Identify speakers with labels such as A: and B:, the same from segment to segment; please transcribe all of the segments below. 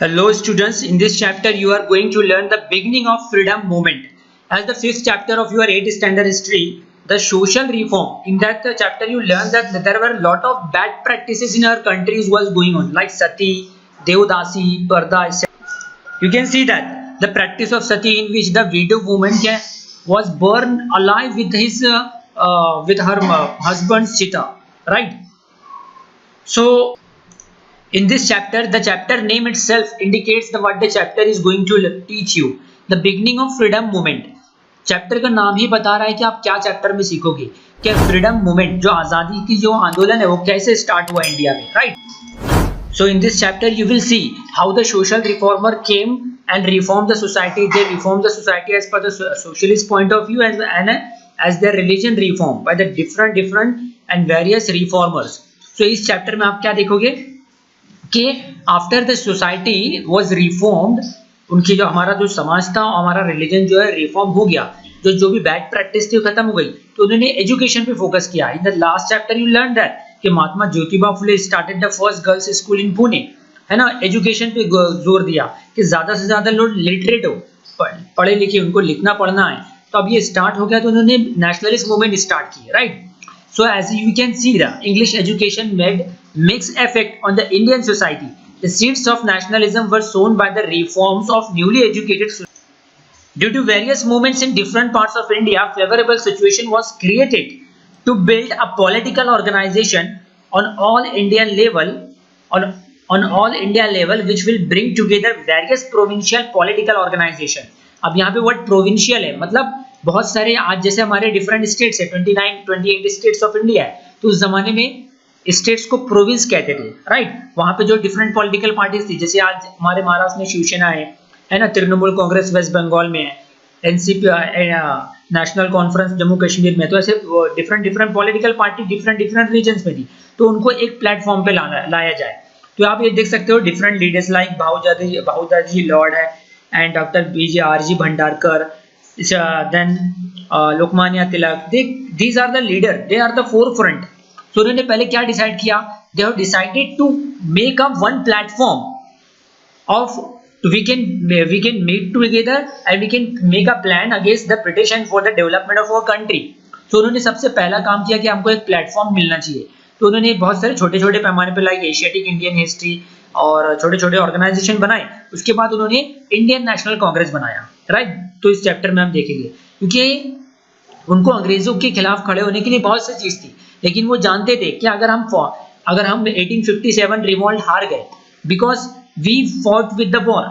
A: Hello students, in this chapter you are going to learn the beginning of freedom movement. As the fifth chapter of your 8th standard history, the social reform. In that chapter you learn that there were a lot of bad practices in our countries was going on, like sati, devdasi, parda, etc. You can see that the practice of sati, in which the widow woman was burned alive with her husband's chitta, right? So in this chapter, the chapter name itself indicates what the chapter is going to teach you. The beginning of freedom movement. Chapter का नाम ही बता रहा है कि आप क्या chapter में सीखोगे, कि फ्रीडम मूवमेंट, जो आजादी की जो आंदोलन है वो कैसे स्टार्ट हुआ इंडिया में, right? So in this chapter you will see how the social reformer came and reform the society. They reform the society as per the socialist point of view as their religion reform by the different and various reformers. So इस chapter में आप क्या देखोगे कि after the society was reformed, उनकी जो हमारा जो समाज था, हमारा रिलीजन जो है रिफॉर्म हो गया, जो भी बैड प्रैक्टिस थी वो खत्म हो गई, तो उन्होंने एजुकेशन पे फोकस किया. In the last chapter you learn that कि Mahatma Jyotiba Phule started the first girls school in Pune, है ना. एजुकेशन पे जोर दिया कि ज्यादा से ज्यादा लोग लिटरेट हो, पढ़े लिखे, उनको लिखना पढ़ना है. तो अब ये स्टार्ट हो गया, तो उन्होंने नेशनलिस्ट मूवमेंट स्टार्ट की, right. So as you can see, the English education made mixed effect on the Indian society. The seeds of nationalism were sown by the reforms of newly educated society. Due to various movements in different parts of India, favorable situation was created to build a political organization on all Indian level, on all India level, which will bring together various provincial political organization. अब यहाँ पे word provincial है, मतलब बहुत सारे, आज जैसे हमारे डिफरेंट स्टेट्स है, 28 स्टेट्स ऑफ इंडिया है, तो उस जमाने में स्टेट्स को प्रोविंस कहते थे, राइट. वहां पे जो डिफरेंट पॉलिटिकल पार्टीज थी, जैसे आज हमारे महाराष्ट्र में शिवसेना है ना, तृणमूल कांग्रेस वेस्ट बंगाल में है, NCP National Conference Jammu Kashmir में, तो ऐसे different political party different regions में थी, तो उनको एक प्लेटफॉर्म पे लाया जाए. तो आप ये देख सकते हो different leaders like Bhaudaji Lord है and Dr. B.J.R.G. Bhandarkar, then Lokmanya Tilak. These are the leader. They are the forefront. So उन्होंने पहले क्या डिसाइड किया? They have decided to make up one platform of we can meet together and we can make a plan against the British and for the development of our country. So उन्होंने सबसे पहला काम किया कि हमको एक platform मिलना चाहिए. तो उन्होंने बहुत सारे छोटे छोटे पैमाने पे लाइक एशियाटिक इंडियन हिस्ट्री और छोटे छोटे ऑर्गेनाइजेशन बनाए. उसके बाद उन्होंने इंडियन नेशनल कांग्रेस बनाया, राइट. तो इस चैप्टर में हम देखेंगे, क्योंकि उनको अंग्रेजों के खिलाफ खड़े होने के लिए बहुत सी चीज थी, लेकिन वो जानते थे कि अगर हम 1857 रिवॉल्ट हार गए, because we fought with the war,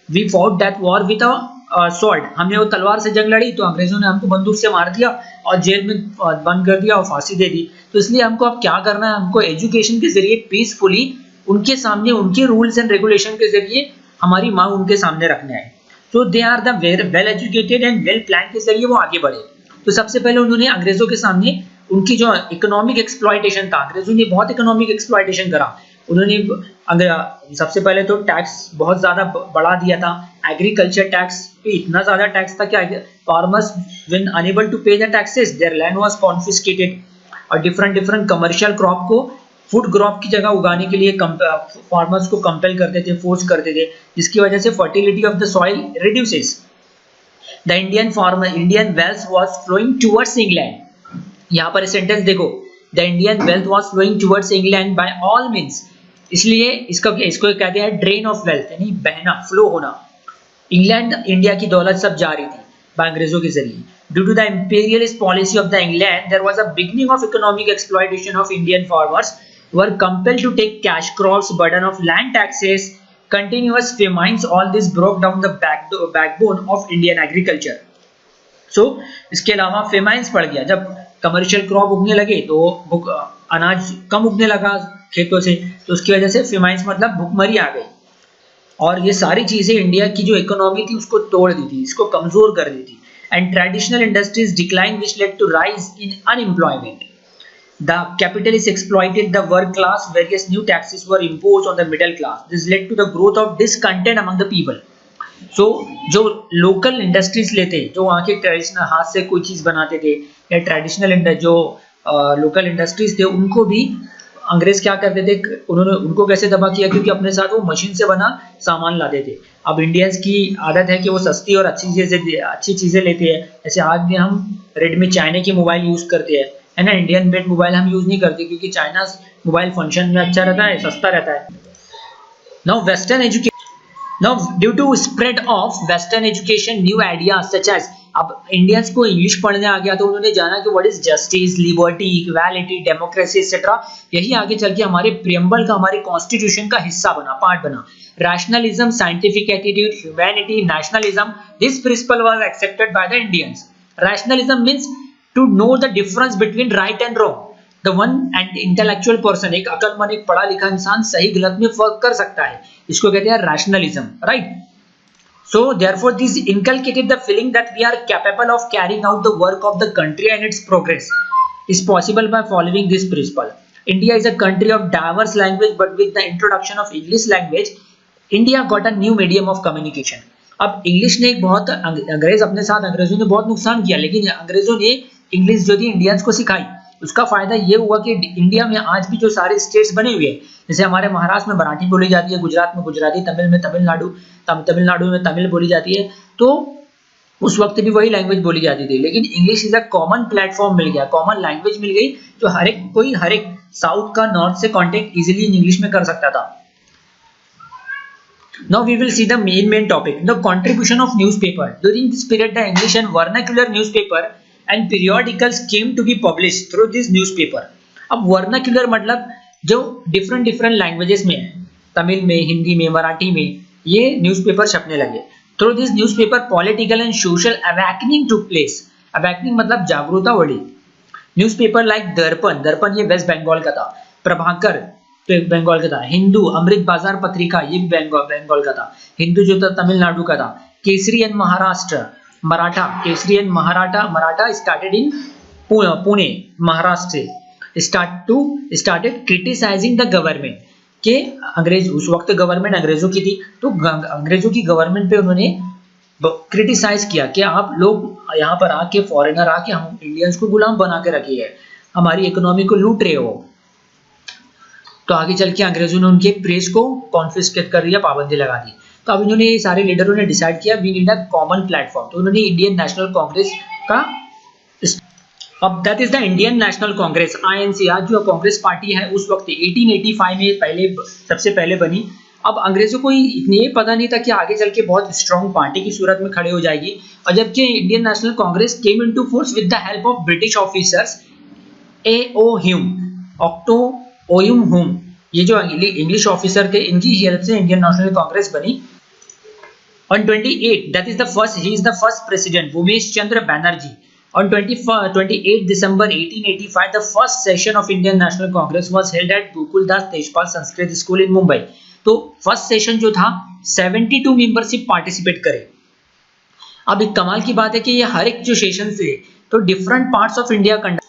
A: we fought that war with a sword, हमने वो तलवार से जंग लड़ी, तो अंग्रेजों ने हमको बंदूक से मार दिया और जेल में बंद कर दिया और फांसी दे दी. तो इसलिए हमको अब क्या करना है, हमको एजुकेशन के जरिए पीसफुली उनके सामने, उनके रूल्स एंड रेगुलेशन के जरिए हमारी मांग उनके सामने रखने आए. तो they are the well educated and well plan के जरिए वो आगे बढ़े. तो सबसे पहले उन्होंने अंग्रेजों के सामने उनकी जो इकोनॉमिक एक्सप्लॉयटेशन था, अंग्रेजों ने बहुत इकोनॉमिक एक्सप्लॉयटेशन करा. उन्होंने सबसे पहले तो टैक्स बहुत ज्यादा बढ़ा दिया था. एग्रीकल्चर टैक्स पे इतना ज्यादा टैक्स था कि फार्मर्स व्हेन अनेबल टू पे the taxes there land was confiscated. और डिफरेंट कमर्शियल क्रॉप को फूड क्रॉप की जगह उगाने के लिए फार्मर्स को कंपेल करते थे, फोर्स करते थे, जिसकी वजह से fertility of the soil reduces. The Indian wealth was flowing towards England. यहाँ पर सेंटेंस देखो, the Indian wealth was flowing towards England by all means. इसलिए इसको कहते हैं ड्रेन ऑफ वेल्थ, यानी बहना, फ्लो होना. इंग्लैंड, इंडिया की दौलत सब जा रही थी अंग्रेजों के जरिए. Due to the imperialist policy of the England, there was a beginning of economic exploitation of Indian farmers were compelled to take cash crops, burden of land taxes, continuous famines. All this broke down the backbone of Indian agriculture. So इसके अलावा famines पड़ गया, जब commercial crop उगने लगे तो अनाज कम उगने लगा खेतों से, तो उसकी वजह से फेमाइंस मतलब भुखमरी आ गई. और ये सारी चीजें इंडिया की जो इकोनॉमी थी उसको तोड़ दी थी, इसको कमजोर कर दी थी. And traditional industries declined, which led to rise in unemployment. The capitalists exploited the work class. Various new taxes were imposed on the middle class. This led to the growth of discontent among the people. So जो local industries लेते, जो वहाँ के traditional हाथ से कोई चीज बनाते थे, या ट्रेडिशनल जो local industries थे, उनको भी अंग्रेज क्या करते थे, उन्होंने उनको कैसे दबा किया, क्योंकि अपने साथ वो मशीन से बना सामान लाते थे। अब इंडियंस की आदत है कि वो सस्ती और अच्छी चीजें लेते हैं। जैसे आज भी हम रेडमी चाइना की मोबाइल यूज करते हैं, है ना। इंडियन मेड मोबाइल हम यूज नहीं करते, क्योंकि चाइना मोबाइल फंक्शन में अच्छा रहता है, सस्ता रहता है। Now western education, now due to spread of western education new ideas such as, अब इंडियंस को इंग्लिश पढ़ने आ गया तो उन्होंने जाना कि what is justice, liberty, equality, democracy etcetera. यही आगे चल के हमारे प्रियम्बल का, हमारे कॉन्स्टिट्यूशन का हिस्सा बना, पार्ट बना। Rationalism, scientific attitude, humanity, nationalism, this principle was accepted by the Indians. Rationalism means to know the difference between right and wrong. The one and intellectual person, एक अक्लमंद, एक पढ़ा लिखा इंसान सही गलत में फर्क कर सकता है, इसको कहते हैं rationalism, right. So therefore this inculcated the feeling that we are capable of carrying out the work of the country and its progress is possible by following this principle. India is a country of diverse language, but with the introduction of English language, India got a new medium of communication. अब English ने एक बहुत, अंग्रेज अपने साथ, अंग्रेजों ने बहुत नुकसान किया, लेकिन अंग्रेजों ने इंग्लिश जो थी इंडियंस को सिखाई। उसका फायदा ये हुआ कि इंडिया में आज भी जो सारे स्टेट्स बने हुए हैं, जैसे हमारे महाराष्ट्र में मराठी बोली जाती है, गुजरात में गुजराती, तमिल में तमिलनाडु में तमिल बोली जाती है, तो उस वक्त भी वही लैंग्वेज बोली जाती थी। लेकिन English is a common platform मिल गया, कॉमन लैंग्वेज मिल गई, जो हर एक साउथ का नॉर्थ से कॉन्टेक्ट इजिली इंग्लिश में कर सकता था। Now we will see the main topic, the contribution of newspaper. During this period, the English and vernacular newspaper and periodicals came to be published through this newspaper. अब vernacular मतलब जो different languages में है, तमिल में, हिंदी में, मराठी में, ये newspaper छपने लगे। Through this newspaper political and social awakening took place. Awakening मतलब जागरूकता बढ़ी। न्यूज़पेपर लाइक दर्पण ये वेस्ट बंगाल का था, प्रभाकर तो बंगाल का था, हिंदू, अमृत बाजार पत्रिका ये भी बंगाल का था, हिंदू जो था तमिलनाडु का था, Kesari and Maharashtra, Maratha started in Pune Maharashtra से स्टार्टेड क्रिटिसाइजिंग द गवर्नमेंट, के अंग्रेज, उस वक्त गवर्नमेंट अंग्रेजों की थी, तो अंग्रेजों की गवर्नमेंट पे उन्होंने क्रिटिसाइज किया कि आप लोग यहाँ पर आके, फॉरेनर आके हम इंडियंस को गुलाम बना के रखी है, हमारी इकोनॉमी को लूट रहे हो। तो आगे चल के अंग्रेजों ने उनके प्रेस को कॉन्फिस्केट कर दिया, पाबंदी लगा दी। तो अब इन्होंने, ये सारे लीडरों ने डिसाइड किया we need a common platform, तो उन्होंने इंडियन नेशनल कांग्रेस का, अब that is the Indian National Congress, INC। आज जो कांग्रेस पार्टी है उस वक्त 1885 में सबसे पहले बनी। अब अंग्रेजों को ये पता नहीं था कि आगे चल के बहुत स्ट्रॉन्ग पार्टी की सूरत में खड़े हो जाएगी, और जबकि Indian National Congress came into force with the help of British officers A.O. Hume, Octavian ओयुम हुम, ये जो इंग्लिश ऑफिसर थे, इनकी हेल्प से इंडियन नेशनल कांग्रेस बनी। On 28, that is the first, he is the first president, Umesh Chandra Banerjee. On 28 December 1885, the first session of Indian National Congress was held at Gokuldas Tejpal Sanskrit School in Mumbai. तो first session जो था 72 membership participate करे। अब एक कमाल की बात है कि ये हर एक जो सेशन से तो different parts of India conduct,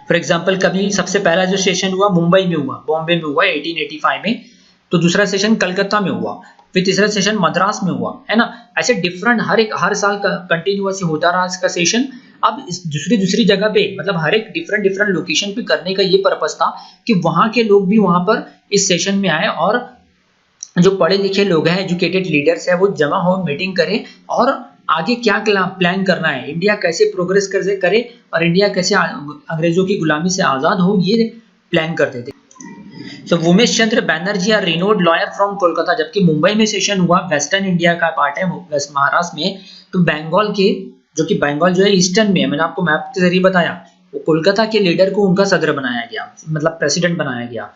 A: for example कभी सबसे पहला जो सेशन हुआ मुंबई में हुआ, बॉम्बे में हुआ 1885 में, तो दूसरा सेशन कलकत्ता में हुआ, फिर तीसरा सेशन मद्रास में हुआ, है ना। ऐसे डिफरेंट हर साल का कंटिन्यूअस होता रहा इसका सेशन। अब इस दूसरी जगह पे, मतलब हर एक डिफरेंट लोकेशन पे करने का ये पर्पस था कि वहां के लोग भी वहां पर इस सेशन में आए, और जो पढ़े लिखे लोग हैं, एजुकेटेड लीडर्स है, वो जमा हो, मीटिंग करें, और आगे क्या प्लान करना है, इंडिया कैसे प्रोग्रेस करे और इंडिया कैसे अंग्रेजों की गुलामी से आजाद हो, ये प्लान करते थे। So Umesh Chandra Banerjee are renowned lawyer from Kolkata. जबकि मुंबई में सेशन हुआ, वेस्टर्न इंडिया का पार्ट है, वेस्ट महाराष्ट्र में, तो बंगाल के, जो कि बंगाल जो है ईस्टर्न में है, मैंने आपको मैप के जरिए बताया, वो कोलकाता के लीडर को उनका सदर बनाया गया, मतलब प्रेसिडेंट बनाया गया।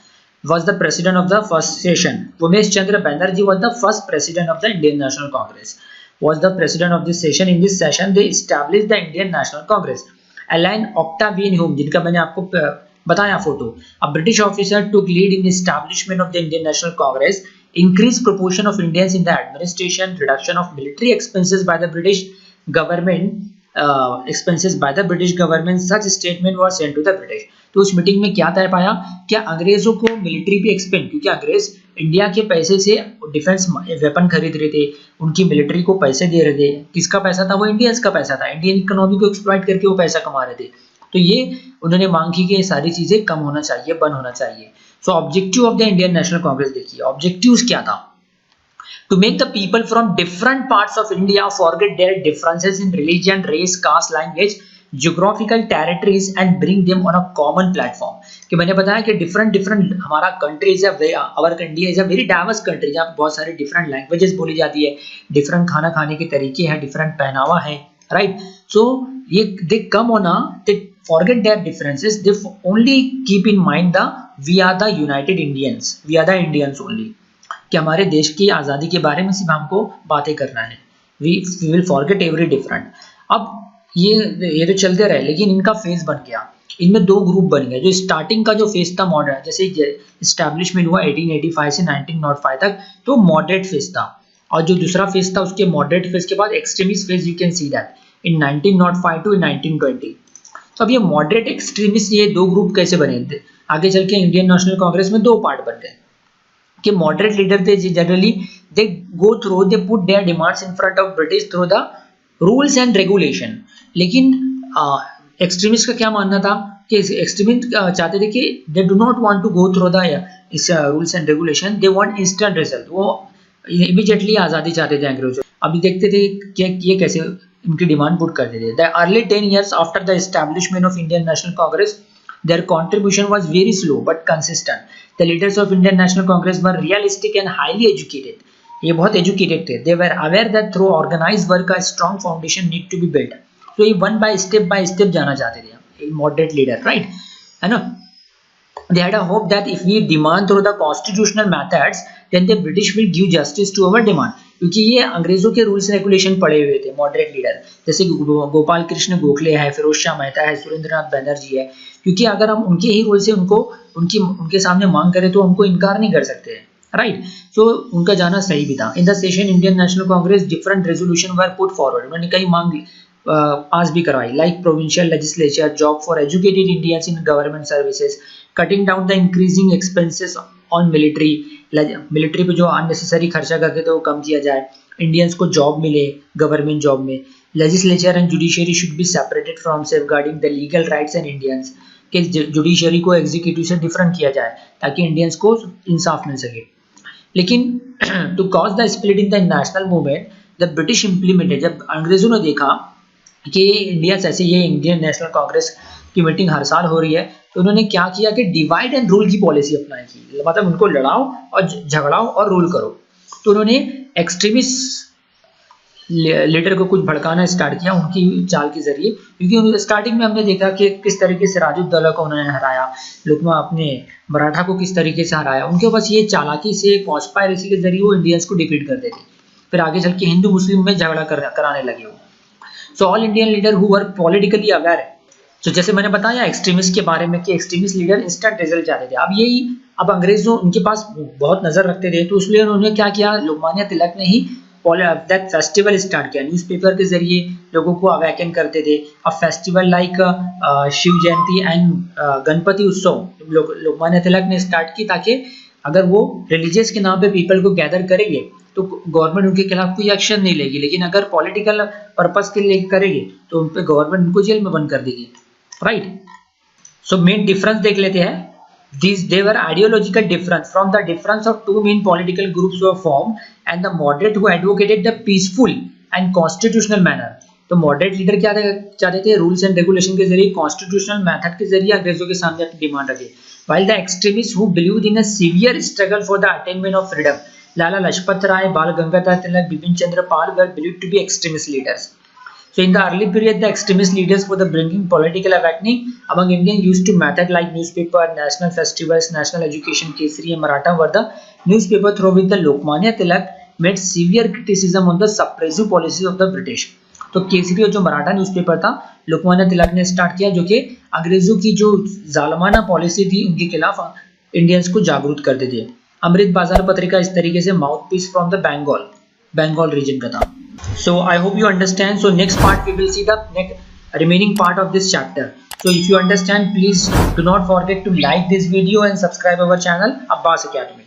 A: Was the president of the first session. Umesh Chandra Banerjee was the first president of the Indian National Congress. Was the president of this session. In this session, they established the Indian National Congress. Alain Octavian Hume, जिनका मैंने आपको बताया photo, a British officer took lead in the establishment of the Indian National Congress. Increased proportion of Indians in the administration, reduction of military expenses by the British government. Such statement was sent to the British. तो उस meeting में क्या तय पाया, क्या अंग्रेजों को military पे एक्सपेंड, क्योंकि अंग्रेज इंडिया के पैसे से डिफेंस वेपन खरीद रहे थे, उनकी मिलिट्री को पैसे दे रहे थे, किसका पैसा था, वो इंडियंस का पैसा था, इंडियन इकोनॉमी को एक्सप्लॉइट करके वो पैसा कमा रहे थे। तो ये उन्होंने मांग की कि ये सारी चीजें कम होना चाहिए, बंद होना चाहिए। सो objective of the Indian National Congress देखिए, ऑब्जेक्टिव्स क्या था? To make the people from different parts of India forget their differences in religion, race, caste, language, geographical territories and bring them on a common platform. कि मैंने बताया कि different हमारा countries है, our India is a very diverse country जहाँ बहुत सारे different languages बोली जाती है, different खाना खाने के तरीके हैं, different पहनावा है, right? So ये they come on a, they forget their differences, they only keep in mind the we are the United Indians, we are the Indians only. कि हमारे देश की आज़ादी के बारे में सिर्फ हमको बातें करना है, we will forget every different. अब ये तो चलते रहे, लेकिन इनका फेज बन गया, इनमें दो ग्रुप बन गए। जो स्टार्टिंग का जो फेज था मॉडरेट, जैसे इस्टेब्लिशमेंट हुआ 1885 से 1905 तक, तो मॉडरेट फेज था, और जो दूसरा फेज था उसके मॉडरेट फेज के बाद extremist phase, you can see that in 1905 to 1920। तो अब ये मॉडरेट एक्सट्रीमिस्ट, ये दो ग्रुप कैसे बने थे? आगे चल के इंडियन नेशनल कांग्रेस में दो पार्ट बन गए कि मॉडरेट लीडर थे generally they go through, they put their demands in front of British through the rules and regulation. लेकिन एक्सट्रीमिस्ट का क्या मानना था कि एक्सट्रीमिस्ट चाहते थे कि they do not want to go through the इस rules and regulation, they want instant result, वो इमीडिएटली आज़ादी चाहते थे अंग्रेजों। अभी देखते थे कि ये कैसे इनकी डिमांड पुट करते थे। The early 10 years after the establishment of Indian National Congress, their contribution was very slow but consistent. The leaders of Indian National Congress were realistic and highly educated. ये बहुत educated थे. They were aware that through organized work a strong foundation need to be built. So ये one by step जाना चाहते थे moderate leader, right? है ना? They had a hope that if we demand through the constitutional methods, then the British will give justice to our demand. क्योंकि ये अंग्रेजों के रूल्स रेगुलेशन पढ़े हुए थे मॉडरेट लीडर, जैसे गोपाल कृष्ण गोखले है, फिरोज शाह मेहता है, सुरेंद्रनाथ बैनर्जी है। क्योंकि अगर हम उनके ही रूल से उनके सामने मांग करें तो उनको इनकार नहीं कर सकते हैं, राइट? सो उनका जाना सही भी था। In the session Indian National Congress different resolution were put forward, उन्होंने कई मांग पास भी करवाई, like provincial legislature, job for educated Indians in government services, cutting down the increasing expenses on military पे जो अननेसेसरी खर्चा करते थे वो कम किया जाए, इंडियंस को जॉब मिले गवर्नमेंट जॉब में, legislature and judiciary should be separated from safeguarding the legal rights and Indians, कि जुडिशरी को एग्जीक्यूटिव से डिफरेंट किया जाए ताकि इंडियंस को इंसाफ मिल सके। लेकिन to cause the split in the national movement the British implemented, जब अंग्रेजों ने देखा कि इंडिया जैसे ये इंडियन नेशनल कांग्रेस की मीटिंग हर साल हो रही है, तो उन्होंने क्या किया कि डिवाइड एंड रूल की पॉलिसी अपनाई थी, मतलब उनको लड़ाओ और झगड़ाओ और रूल करो। तो उन्होंने एक्सट्रीमिस्ट लीडर को कुछ भड़काना स्टार्ट किया उनकी चाल के जरिए, क्योंकि स्टार्टिंग में हमने देखा कि किस तरीके से राजूद्दौला को उन्होंने हराया, लुकमा अपने मराठा को किस तरीके से हराया, उनके बस ये चालाकी से कॉन्स्पायरेसी के जरिए वो इंडियंस को डिफीट करते थे। फिर आगे चल के हिंदू मुस्लिम में झगड़ा कराने लगे वो। So all Indian leader who were politically aware, तो जैसे मैंने बताया एक्सट्रीमिस्ट के बारे में कि एक्सट्रीमिस्ट लीडर इंस्टेंट रिजल्ट चाहते थे। अब अंग्रेजों उनके पास बहुत नजर रखते थे, तो इसलिए उन्होंने क्या किया, लोकमान्य तिलक ने ही दैट फेस्टिवल स्टार्ट किया, न्यूज़पेपर के जरिए लोगों को अवेकन करते थे। अब festival like Shiv Jayanti and Ganpati Utsav Lokmanya Tilak ने स्टार्ट की, ताकि अगर वो रिलीजियस के नाम पे पीपल को गैदर करेंगे तो गवर्नमेंट उनके खिलाफ कोई एक्शन नहीं लेगी, लेकिन अगर पॉलिटिकल पर्पस के लिए करेगी तो उन पे गवर्नमेंट उनको जेल में बंद कर देगी, राइट? सो मेन डिफरेंस देख लेते हैं। They were ideological difference. From the difference of two main political groups were formed, and the moderate who advocated the peaceful and constitutional manner. तो मॉडरेट लीडर क्या चाहते थे, रूल्स एंड रेगुलेशन के जरिए, constitutional method के जरिए अंग्रेजों के सामने अपनी डिमांड रखे। While the extremists who believed in a severe struggle for the attainment of freedom, Lala Lajpat Rai, बाल Gangadhar Tilak, Bipin Chandra Pal were believed to be extremist leaders. So in the early period, the extremist leaders for the bringing political awakening among Indians used to method like newspaper, national festivals, national education, Kesari and Maratha were the newspaper through which the Lokmanya Tilak made severe criticism on the suppressive policies of the British. तो केसरी और जो Maratha newspaper था लोकमान्य तिलक ने start किया, जो कि अंग्रेजों की जो जालमाना पॉलिसी थी उनके खिलाफ इंडियंस को जागरूक करते थे। अमृत बाजार पत्रिका इस तरीके से mouthpiece from the Bengal region का था। So I hope you understand. So next part we will see the remaining part of this chapter. So if you understand, please do not forget to like this video and subscribe our channel Abbas Academy.